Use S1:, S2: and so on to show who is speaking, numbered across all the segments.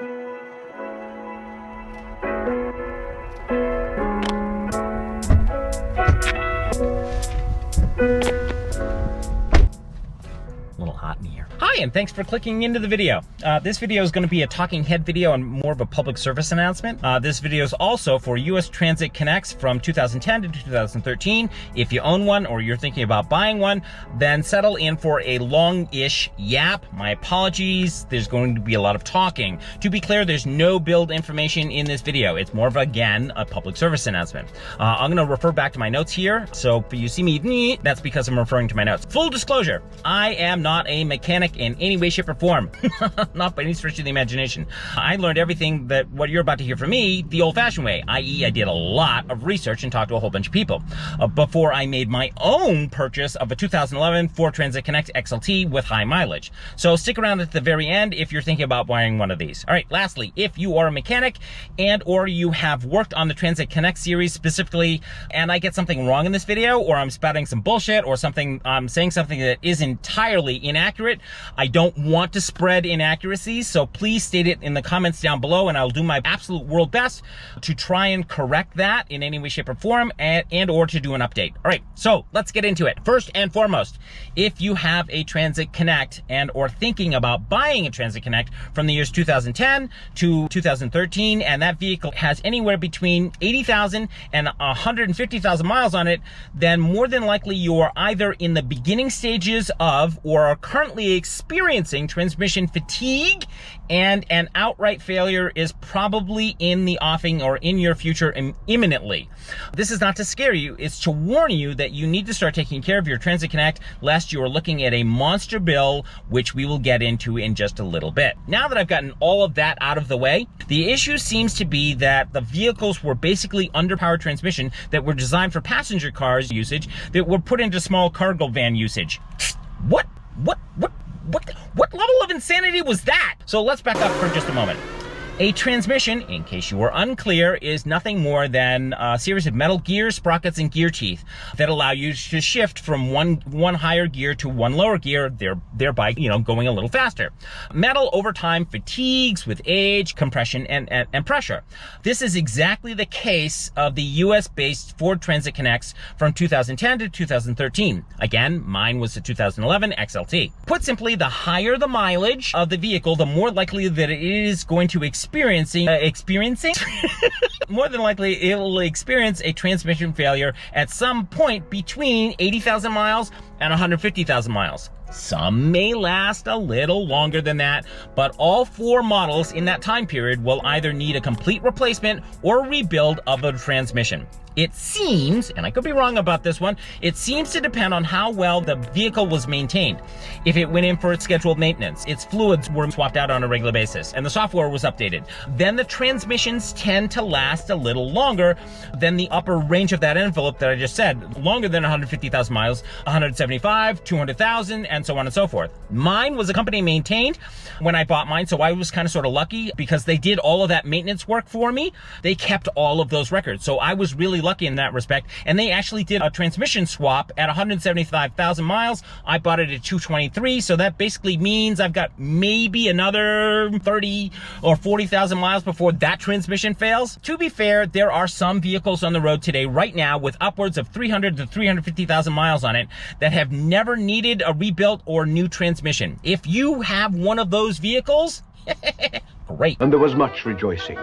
S1: Little hot in here. Hi, and thanks for clicking into the video. This video is going to be a talking head video and more of a public service announcement. This video is also for US Transit Connects from 2010 to 2013. If you own one or you're thinking about buying one, then settle in for a long-ish yap. My apologies, there's going to be a lot of talking. To be clear, there's no build information in this video. It's more of, again, a public service announcement. I'm going to refer back to my notes here. So if you see me, that's because I'm referring to my notes. Full disclosure, I am not a mechanic in any way, shape, or form. Not by any stretch of the imagination. I learned everything that what you're about to hear from me the old-fashioned way, i.e. I did a lot of research and talked to a whole bunch of people before I made my own purchase of a 2011 Ford Transit Connect XLT with high mileage. So stick around at the very end if you're thinking about buying one of these. All right, lastly, if you are a mechanic and or you have worked on the Transit Connect series specifically, and I get something wrong in this video, or I'm spouting some bullshit, or something, I'm saying something that is entirely inaccurate, I don't want to spread inaccuracies, so please state it in the comments down below and I'll do my absolute world best to try and correct that in any way, shape, or form, and or to do an update. All right, so let's get into it. First and foremost, if you have a Transit Connect and or thinking about buying a Transit Connect from the years 2010 to 2013, and that vehicle has anywhere between 80,000 and 150,000 miles on it, then more than likely you're either in the beginning stages of or are currently experiencing transmission fatigue, and an outright failure is probably in the offing or in your future imminently. This is not to scare you, it's to warn you that you need to start taking care of your Transit Connect lest you are looking at a monster bill, which we will get into in just a little bit. Now that I've gotten all of that out of the way, the issue seems to be that the vehicles were basically underpowered transmission that were designed for passenger cars usage that were put into small cargo van usage. What level of insanity was that? So let's back up for just a moment. A transmission, in case you were unclear, is nothing more than a series of metal gears, sprockets, and gear teeth that allow you to shift from one higher gear to one lower gear, thereby, going a little faster. Metal over time fatigues with age, compression, and pressure. This is exactly the case of the US-based Ford Transit Connects from 2010 to 2013. Again, mine was the 2011 XLT. Put simply, the higher the mileage of the vehicle, the more likely that it is going to more than likely it'll experience a transmission failure at some point between 80,000 miles and 150,000 miles. Some may last a little longer than that, but all four models in that time period will either need a complete replacement or rebuild of the transmission. It seems, and I could be wrong about this one, it seems to depend on how well the vehicle was maintained. If it went in for its scheduled maintenance, its fluids were swapped out on a regular basis, and the software was updated, then the transmissions tend to last a little longer than the upper range of that envelope that I just said, longer than 150,000 miles, 175, 200,000, and so on and so forth. Mine was a company maintained when I bought mine, so I was kind of sort of lucky because they did all of that maintenance work for me. They kept all of those records, so I was really lucky in that respect, and they actually did a transmission swap at 175,000 miles. I bought it at 223, so that basically means I've got maybe another 30 or 40,000 miles before that transmission fails. To be fair, there are some vehicles on the road today right now with upwards of 300 to 350,000 miles on it that have never needed a rebuilt or new transmission. If you have one of those vehicles, great.
S2: And there was much rejoicing.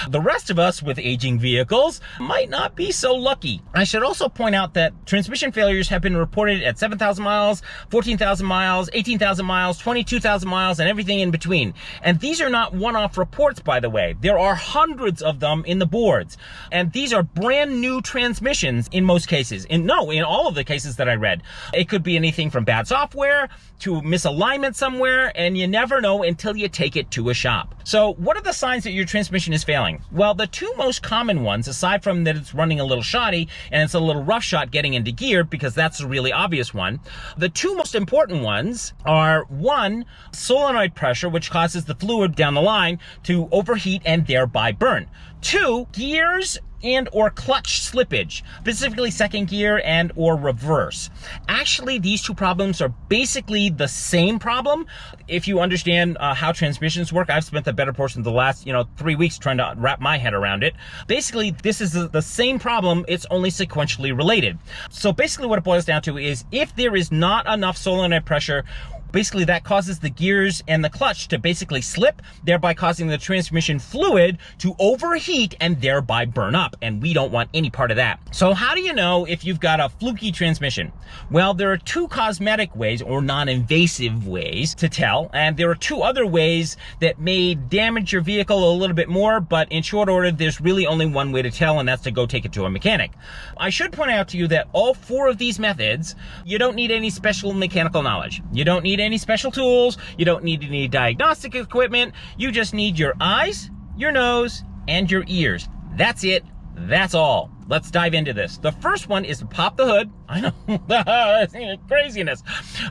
S1: The rest of us with aging vehicles might not be so lucky. I should also point out that transmission failures have been reported at 7,000 miles, 14,000 miles, 18,000 miles, 22,000 miles, and everything in between. And these are not one-off reports, by the way. There are hundreds of them in the boards. And these are brand new transmissions in most cases. In all of the cases that I read. It could be anything from bad software to misalignment somewhere, and you never know until you take it to a shop. So what are the signs that your transmission is failing? Well, the two most common ones, aside from that it's running a little shoddy and it's a little roughshod getting into gear, because that's a really obvious one, the two most important ones are, one, solenoid pressure, which causes the fluid down the line to overheat and thereby burn. Two, gears and or clutch slippage, specifically second gear and or reverse. Actually, these two problems are basically the same problem. If you understand how transmissions work, I've spent the better portion of the last 3 weeks trying to wrap my head around it. Basically, this is the same problem, it's only sequentially related. So basically what it boils down to is if there is not enough solenoid pressure, basically that causes the gears and the clutch to basically slip, thereby causing the transmission fluid to overheat and thereby burn up. And we don't want any part of that. So how do you know if you've got a fluky transmission? Well, there are two cosmetic ways or non-invasive ways to tell. And there are two other ways that may damage your vehicle a little bit more, but in short order, there's really only one way to tell, and that's to go take it to a mechanic. I should point out to you that all four of these methods, you don't need any special mechanical knowledge. You don't need any special tools. You don't need any diagnostic equipment. You just need your eyes, your nose, and your ears. That's it. That's all. Let's dive into this. The first one is to pop the hood. I know, craziness.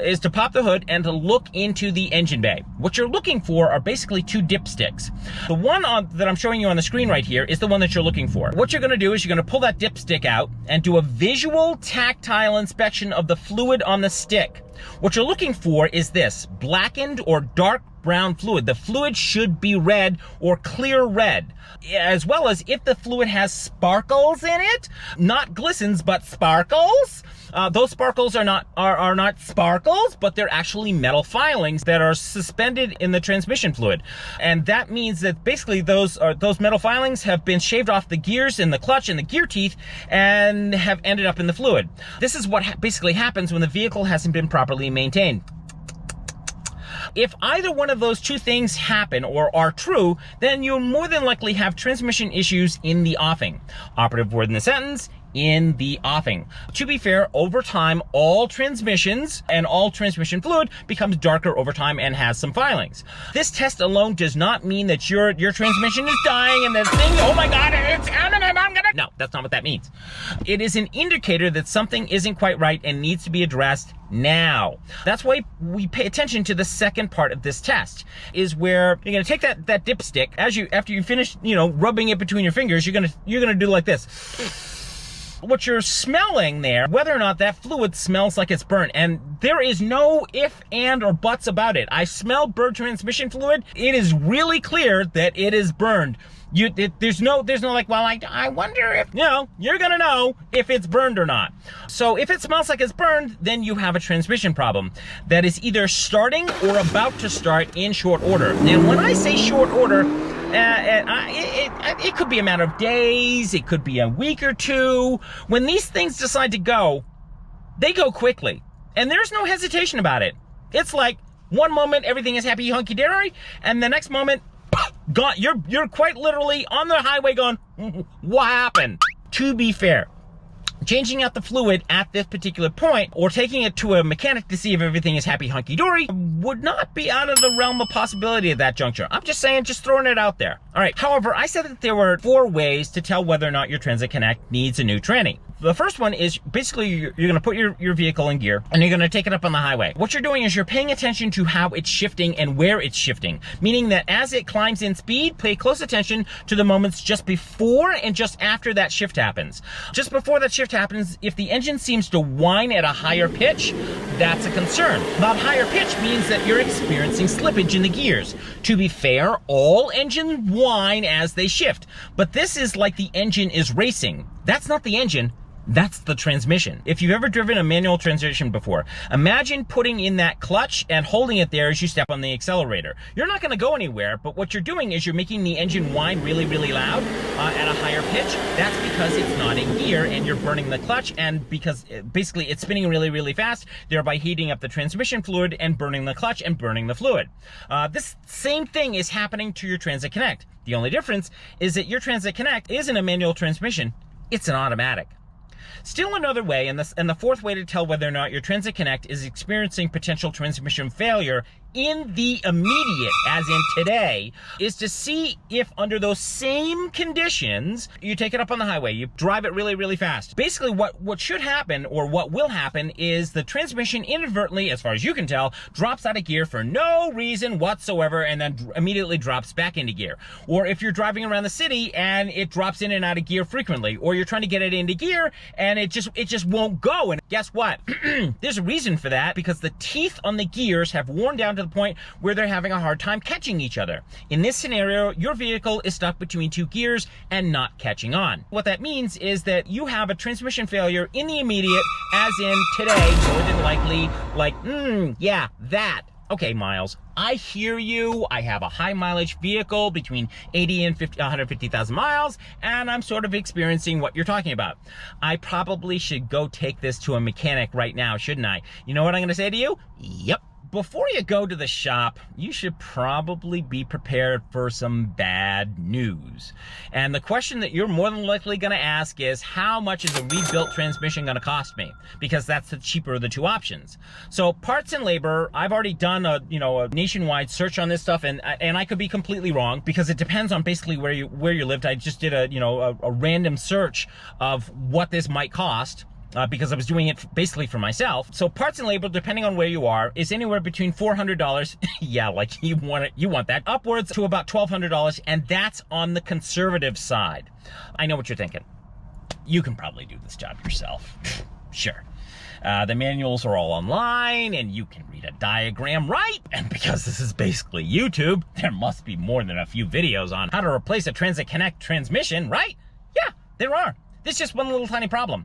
S1: Is to pop the hood and to look into the engine bay. What you're looking for are basically two dipsticks. The one that I'm showing you on the screen right here is the one that you're looking for. What you're gonna do is you're gonna pull that dipstick out and do a visual tactile inspection of the fluid on the stick. What you're looking for is this, blackened or dark brown fluid. The fluid should be red or clear red, as well as if the fluid has sparkles in it, not glistens, but sparkles. Those sparkles are not sparkles, but they're actually metal filings that are suspended in the transmission fluid. And that means that basically those metal filings have been shaved off the gears and the clutch and the gear teeth and have ended up in the fluid. This is what basically happens when the vehicle hasn't been properly maintained. If either one of those two things happen or are true, then you'll more than likely have transmission issues in the offing. Operative word in the sentence, in the offing. To be fair, over time, all transmissions and all transmission fluid becomes darker over time and has some filings. This test alone does not mean that your transmission is dying and the thing, oh my God, it's imminent, No, that's not what that means. It is an indicator that something isn't quite right and needs to be addressed now. That's why we pay attention to the second part of this test, is where you're gonna take that dipstick, after you finish, rubbing it between your fingers, you're gonna do like this. What you're smelling there, whether or not that fluid smells like it's burnt, and there is no if, and, or buts about it. I smell burnt transmission fluid. It is really clear that it is burned. There's no like, well, I wonder if, you're gonna know if it's burned or not. So if it smells like it's burned, then you have a transmission problem that is either starting or about to start in short order. And when I say short order, it could be a matter of days, it could be a week or two. When these things decide to go, they go quickly. And there's no hesitation about it. It's like one moment everything is happy hunky-dory, and the next moment, gone. You're quite literally on the highway going, what happened? To be fair, changing out the fluid at this particular point or taking it to a mechanic to see if everything is happy hunky-dory would not be out of the realm of possibility at that juncture. I'm just saying, just throwing it out there. All right, however, I said that there were 4 ways to tell whether or not your Transit Connect needs a new tranny. The first one is basically you're going to put your vehicle in gear and you're going to take it up on the highway. What you're doing is you're paying attention to how it's shifting and where it's shifting, meaning that as it climbs in speed, pay close attention to the moments just before and just after that shift happens. Just before that shift happens, if the engine seems to whine at a higher pitch, that's a concern. That higher pitch means that you're experiencing slippage in the gears. To be fair, all engines whine as they shift, but this is like the engine is racing. That's not the engine. That's the transmission. If you've ever driven a manual transmission before, imagine putting in that clutch and holding it there as you step on the accelerator. You're not going to go anywhere, but what you're doing is you're making the engine whine really, really loud at a higher pitch. That's because it's not in gear and you're burning the clutch, and because basically it's spinning really, really fast, thereby heating up the transmission fluid and burning the clutch and burning the fluid. This same thing is happening to your Transit Connect. The only difference is that your Transit Connect isn't a manual transmission, it's an automatic. Still another way, and the fourth way to tell whether or not your Transit Connect is experiencing potential transmission failure in the immediate, as in today, is to see if under those same conditions, you take it up on the highway, you drive it really, really fast. Basically, what should happen, or what will happen, is the transmission inadvertently, as far as you can tell, drops out of gear for no reason whatsoever, and then immediately drops back into gear. Or if you're driving around the city and it drops in and out of gear frequently, or you're trying to get it into gear and it just won't go. And guess what? There's a reason for that, because the teeth on the gears have worn down to the point where they're having a hard time catching each other. In this scenario, your vehicle is stuck between two gears and not catching on. What that means is that you have a transmission failure in the immediate, as in today, more than likely, like, yeah, that. Okay, Miles, I hear you. I have a high mileage vehicle between 80 and 150,000 miles, and I'm sort of experiencing what you're talking about. I probably should go take this to a mechanic right now, shouldn't I? You know what I'm gonna say to you? Yep. Before you go to the shop, you should probably be prepared for some bad news. And the question that you're more than likely gonna ask is, how much is a rebuilt transmission gonna cost me? Because that's the cheaper of the two options. So parts and labor, I've already done a nationwide search on this stuff, and I could be completely wrong, because it depends on basically where you lived. I just did a random search of what this might cost. Because I was doing it basically for myself. So parts and labor, depending on where you are, is anywhere between $400, yeah, like you want that, upwards to about $1,200, and that's on the conservative side. I know what you're thinking. You can probably do this job yourself. Sure. The manuals are all online, and you can read a diagram, right? And because this is basically YouTube, there must be more than a few videos on how to replace a Transit Connect transmission, right? Yeah, there are. There's just one little tiny problem.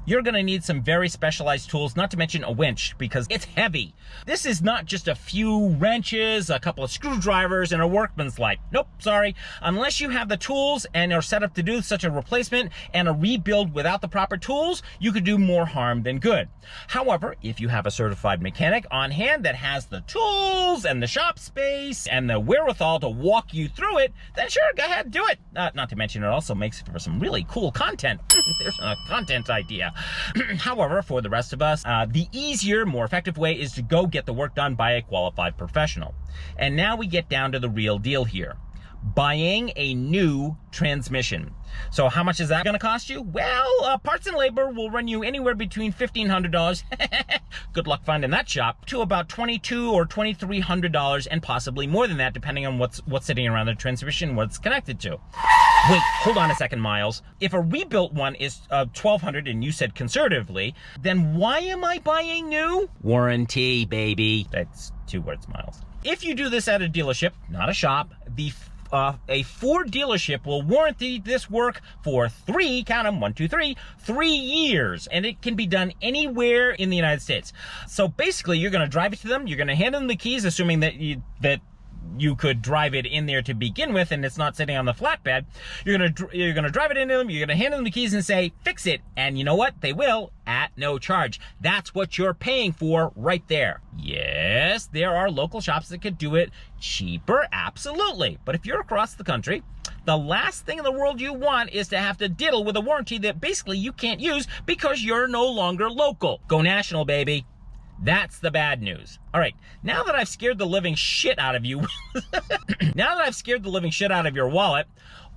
S1: You're gonna need some very specialized tools, not to mention a winch, because it's heavy. This is not just a few wrenches, a couple of screwdrivers, and a workman's life. Nope, sorry. Unless you have the tools and are set up to do such a replacement and a rebuild without the proper tools, you could do more harm than good. However, if you have a certified mechanic on hand that has the tools and the shop space and the wherewithal to walk you through it, then sure, go ahead, do it. Not to mention, it also makes for some really cool content. There's a content idea. However, for the rest of us, the easier, more effective way is to go get the work done by a qualified professional. And now we get down to the real deal here. Buying a new transmission. So how much is that going to cost you? Well, parts and labor will run you anywhere between $1,500, good luck finding that shop, to about $2,200 or $2,300, and possibly more than that, depending on what's sitting around the transmission, what it's connected to. Wait, hold on a second, Miles. If a rebuilt one is $1,200 and you said conservatively, then why am I buying new? Warranty, baby. That's 2 words, Miles. If you do this at a dealership, not a shop, a Ford dealership will warranty this work for 3, count them, 1, 2, 3, 3 years, and it can be done anywhere in the United States. So basically, you're going to drive it to them, you're going to hand them the keys, assuming that you could drive it in there to begin with, and it's not sitting on the flatbed. You're gonna drive it into them, you're gonna hand them the keys and say, fix it. And you know what? They will, at no charge. That's what you're paying for right there. Yes, there are local shops that could do it cheaper, absolutely. But if you're across the country, the last thing in the world you want is to have to diddle with a warranty that basically you can't use because you're no longer local. Go national, baby. That's the bad news. All right, now that I've scared the living shit out of you, now that I've scared the living shit out of your wallet,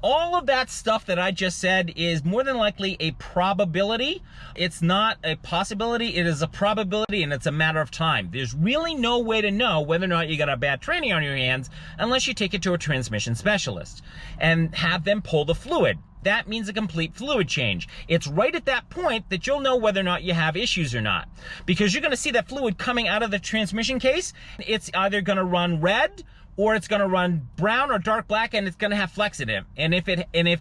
S1: all of that stuff that I just said is more than likely a probability. It's not a possibility, it is a probability, and it's a matter of time. There's really no way to know whether or not you got a bad tranny on your hands unless you take it to a transmission specialist and have them pull the fluid. That means a complete fluid change. It's right at that point that you'll know whether or not you have issues or not. Because you're gonna see that fluid coming out of the transmission case. It's either gonna run red, or it's gonna run brown or dark black, and it's gonna have flex in it. And if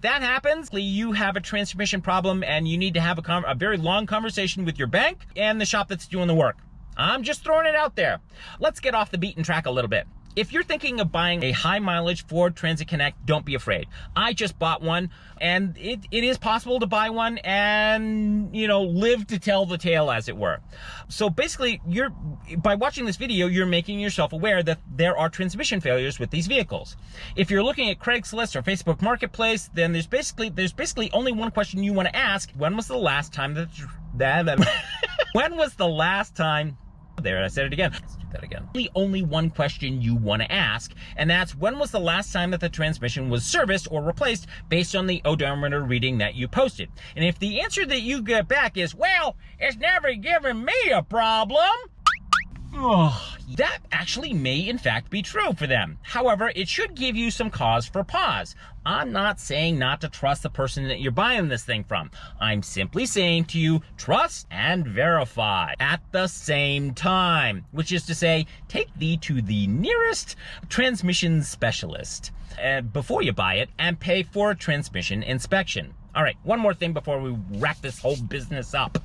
S1: that happens, you have a transmission problem, and you need to have a very long conversation with your bank and the shop that's doing the work. I'm just throwing it out there. Let's get off the beaten track a little bit. If you're thinking of buying a high mileage Ford Transit Connect, don't be afraid. I just bought one, and it is possible to buy one and, live to tell the tale, as it were. So basically, by watching this video, you're making yourself aware that there are transmission failures with these vehicles. If you're looking at Craigslist or Facebook Marketplace, then there's basically only one question you want to ask. When was the last time when was the last time There, I said it again. Let's do that again. Only one question you want to ask, and that's when was the last time that the transmission was serviced or replaced based on the odometer reading that you posted. And if the answer that you get back is, well, it's never given me a problem, that actually may in fact be true for them. However, it should give you some cause for pause. I'm not saying not to trust the person that you're buying this thing from. I'm simply saying to you, trust and verify at the same time, which is to say, take thee to the nearest transmission specialist before you buy it and pay for a transmission inspection. All right, one more thing before we wrap this whole business up.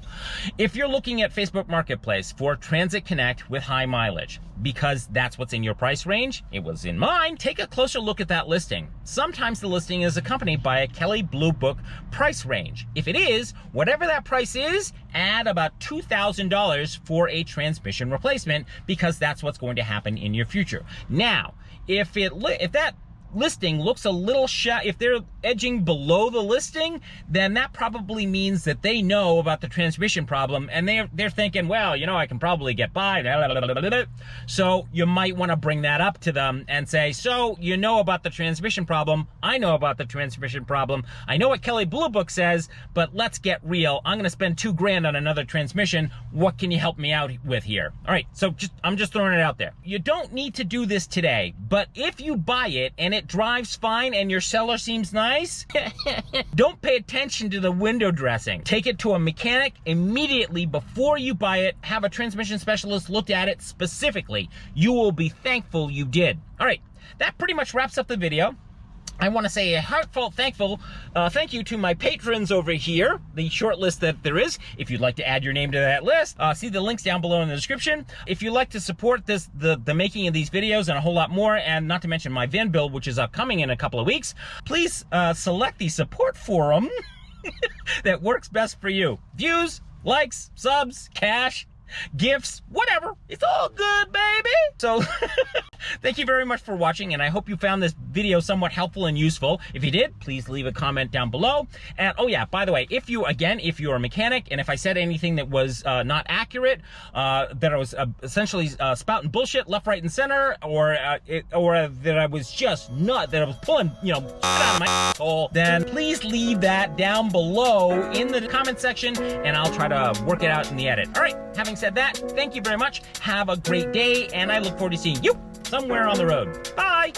S1: If you're looking at Facebook Marketplace for Transit Connect with high mileage, because that's what's in your price range, it was in mine, take a closer look at that listing. Sometimes the listing is accompanied by a Kelley Blue Book price range. If it is, whatever that price is, add about $2,000 for a transmission replacement, because that's what's going to happen in your future. Now, if that listing looks a little if they're edging below the listing, then that probably means that they know about the transmission problem and they're thinking, well, you know, I can probably get by. So you might want to bring that up to them and say, so you know about the transmission problem. I know about the transmission problem. I know what Kelley Blue Book says, but let's get real. I'm going to spend $2,000 on another transmission. What can you help me out with here? All right, so I'm just throwing it out there. You don't need to do this today, but if you buy it and it drives fine and your seller seems nice, don't pay attention to the window dressing. Take it to a mechanic immediately before you buy it. Have a transmission specialist look at it specifically. You will be thankful you did. All right, that pretty much wraps up the video. I want to say a heartfelt thank you to my patrons over here, the short list that there is. If you'd like to add your name to that list, see the links down below in the description. If you'd like to support the making of these videos and a whole lot more, and not to mention my Van build, which is upcoming in a couple of weeks, please select the support forum that works best for you. Views, likes, subs, cash, gifts, whatever. It's all good, baby. So thank you very much for watching, and I hope you found this video somewhat helpful and useful. If you did, please leave a comment down below. And oh yeah, by the way, if you're a mechanic, and if I said anything that was not accurate, that I was essentially spouting bullshit left, right, and center, or that I was just that I was pulling, shit out of my asshole, then please leave that down below in the comment section, and I'll try to work it out in the edit. All right, having said that, thank you very much. Have a great day, and I look forward to seeing you somewhere on the road. Bye.